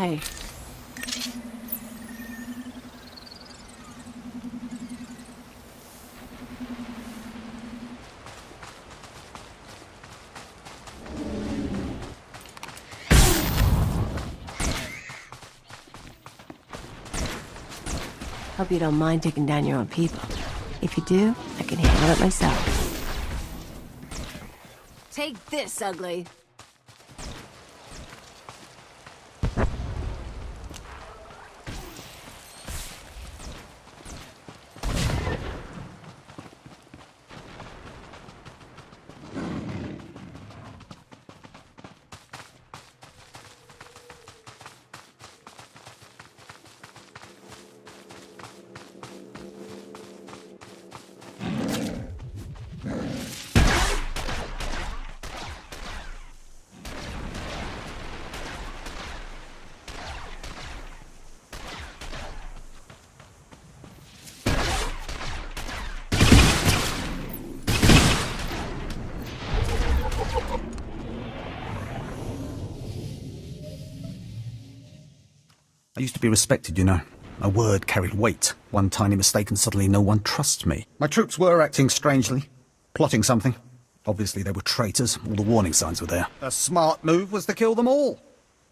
Hey. Hope you don't mind taking down your own people. If you do, I can handle it myself. Take this, ugly. I used to be respected, you know. My word carried weight. One tiny mistake and suddenly no one trusts me. My troops were acting strangely, plotting something. Obviously they were traitors. All the warning signs were there. A smart move was to kill them all.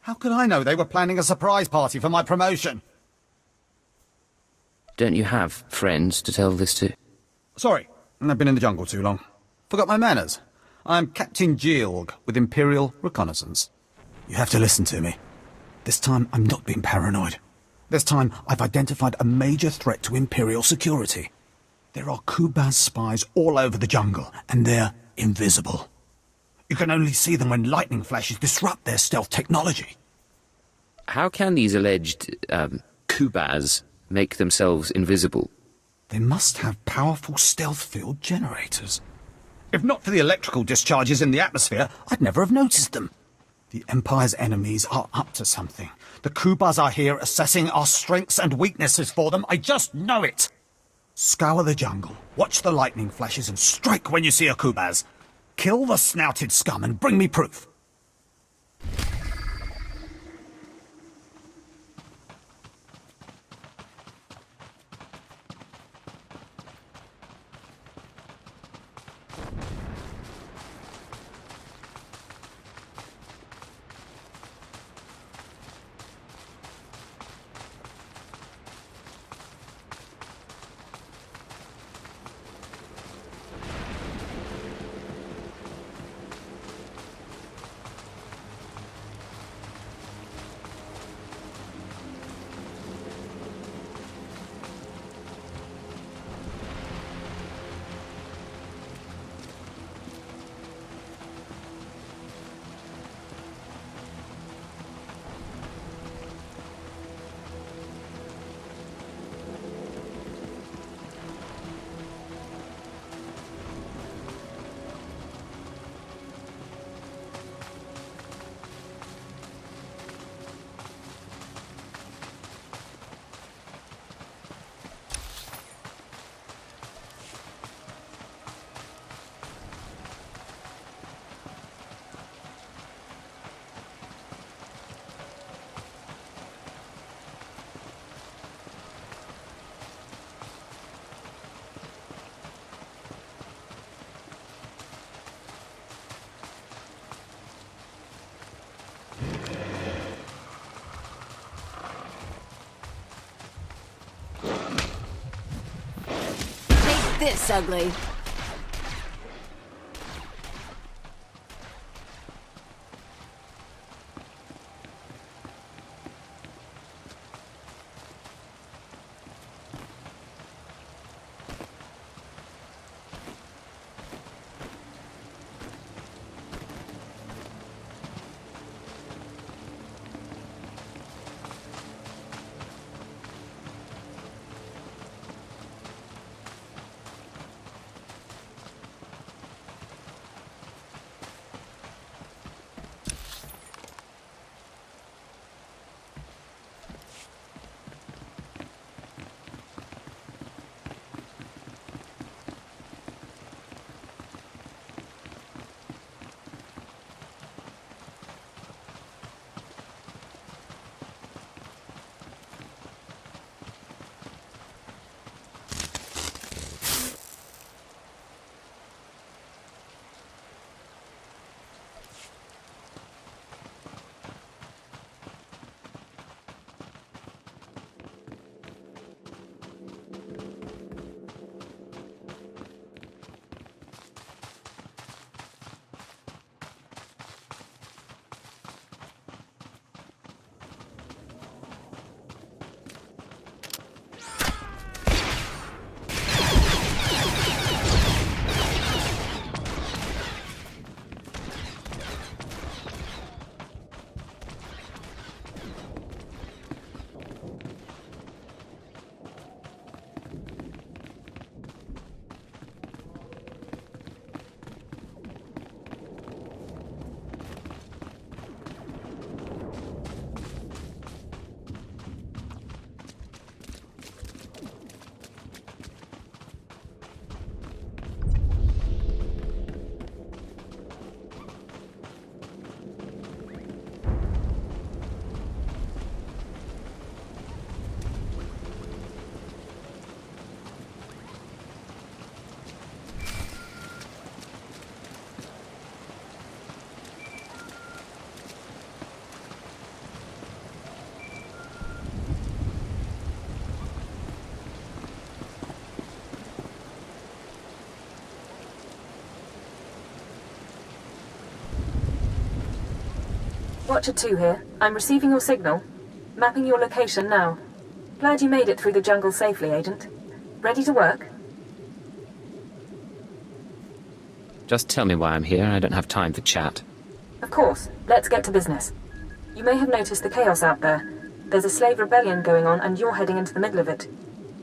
How could I know they were planning a surprise party for my promotion? Don't you have friends to tell this to? Sorry, I've been in the jungle too long. Forgot my manners. I'm Captain 𝐥𝐤𝐤 with Imperial Reconnaissance. You have to listen to me. This time, I'm not being paranoid. This time, I've identified a major threat to Imperial security. There are 𝐾𝐨𝐵 spies all over the jungle, and they're invisible. You can only see them when lightning flashes disrupt their stealth technology. How can these alleged, 𝐾𝐽s make themselves invisible? They must have powerful stealth field generators. If not for the electrical discharges in the atmosphere, I'd never have noticed them. The Empire's enemies are up to something. The 𝐾𝐽s are here assessing our strengths and weaknesses for them. I just know it. Scour the jungle, watch the lightning flashes, and strike when you see a 𝐾𝐽s. Kill the snouted scum and bring me proof. This, ugly. Watcher 2 here. I'm receiving your signal. Mapping your location now. Glad you made it through the jungle safely, Agent. Ready to work? Just tell me why I'm here. I don't have time for chat. Of course. Let's get to business. You may have noticed the chaos out there. There's a slave rebellion going on and you're heading into the middle of it.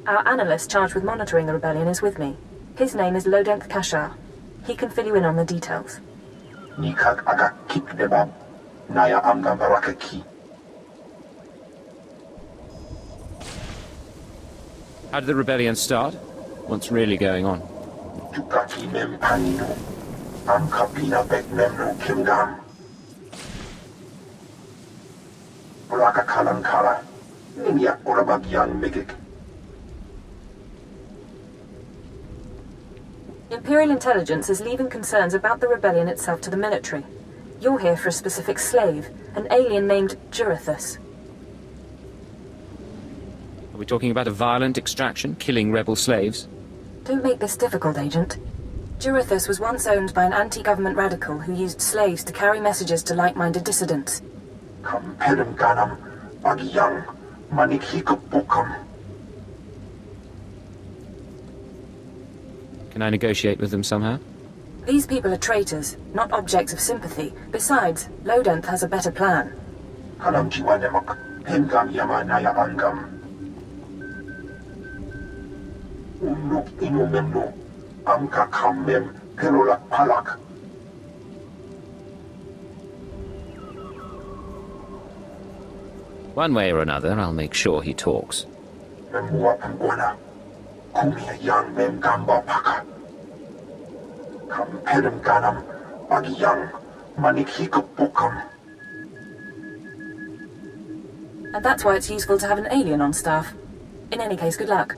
Our analyst charged with monitoring the rebellion is with me. His name is 𝐤𝐤𝐤𝐿. He can fill you in on the details. How did the rebellion start? What's really going on? Imperial intelligence is leaving concerns about the rebellion itself to the military. You're here for a specific slave, an alien named 𝐥𝐢𝐤𝐤. Are we talking about a violent extraction, killing rebel slaves? Don't make this difficult, Agent. 𝐥𝐢𝐤𝐤 was once owned by an anti-government radical who used slaves to carry messages to like-minded dissidents. Can I negotiate with them somehow? These people are traitors, not objects of sympathy. Besides, 𝐤𝐤𝐤 has a better plan. One way or another, I'll make sure he talks. And that's why it's useful to have an alien on staff. In any case, good luck.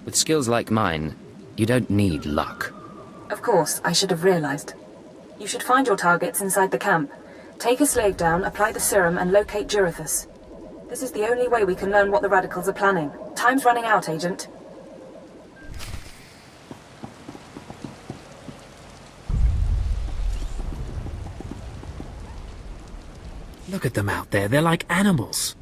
With skills like mine, you don't need luck. Of course, I should have realized. You should find your targets inside the camp. Take a slave down, apply the serum, and locate 𝐥𝐤𝐤𝐤. This is the only way we can learn what the radicals are planning. Time's running out, Agent. Look at them out there, they're like animals.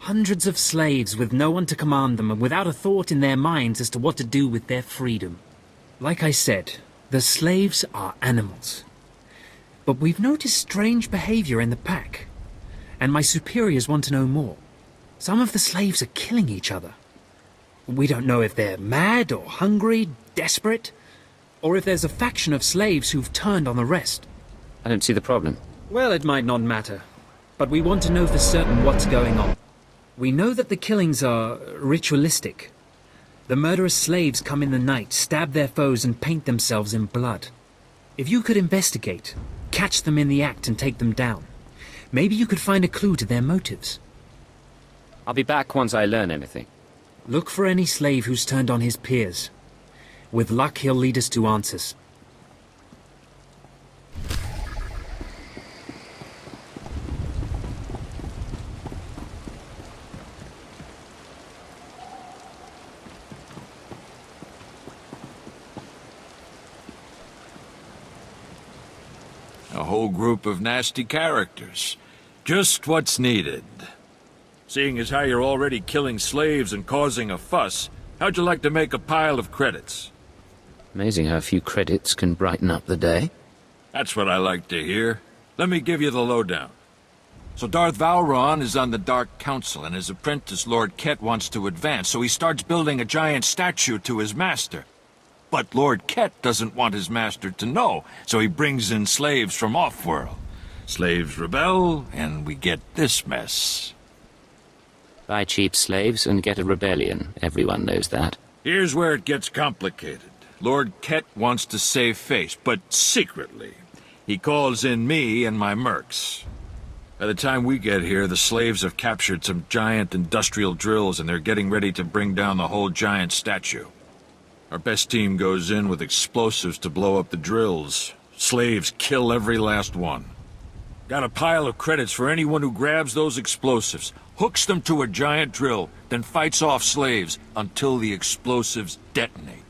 Hundreds of slaves with no one to command them and without a thought in their minds as to what to do with their freedom. Like I said, the slaves are animals. But we've noticed strange behavior in the pack. And my superiors want to know more. Some of the slaves are killing each other. We don't know if they're mad or hungry, desperate, or if there's a faction of slaves who've turned on the rest. I don't see the problem. Well, it might not matter. But we want to know for certain what's going on. We know that the killings are ritualistic. The murderous slaves come in the night, stab their foes and paint themselves in blood. If you could investigate, catch them in the act and take them down, maybe you could find a clue to their motives. I'll be back once I learn anything. Look for any slave who's turned on his peers. With luck, he'll lead us to answers. A whole group of nasty characters. Just what's needed. Seeing as how you're already killing slaves and causing a fuss, how'd you like to make a pile of credits? Amazing how a few credits can brighten up the day. That's what I like to hear. Let me give you the lowdown. So Darth Vowron is on the Dark Council, and his apprentice Lord 𝐾𝐻 wants to advance, so he starts building a giant statue to his master. But Lord 𝐾𝐻 doesn't want his master to know, so he brings in slaves from off-world. Slaves rebel, and we get this mess. Buy cheap slaves and get a rebellion. Everyone knows that. Here's where it gets complicated. Lord 𝐾𝐻 wants to save face, but secretly. He calls in me and my mercs. By the time we get here, the slaves have captured some giant industrial drills, and they're getting ready to bring down the whole giant statue. Our best team goes in with explosives to blow up the drills. Slaves kill every last one. Got a pile of credits for anyone who grabs those explosives, hooks them to a giant drill, then fights off slaves until the explosives detonate.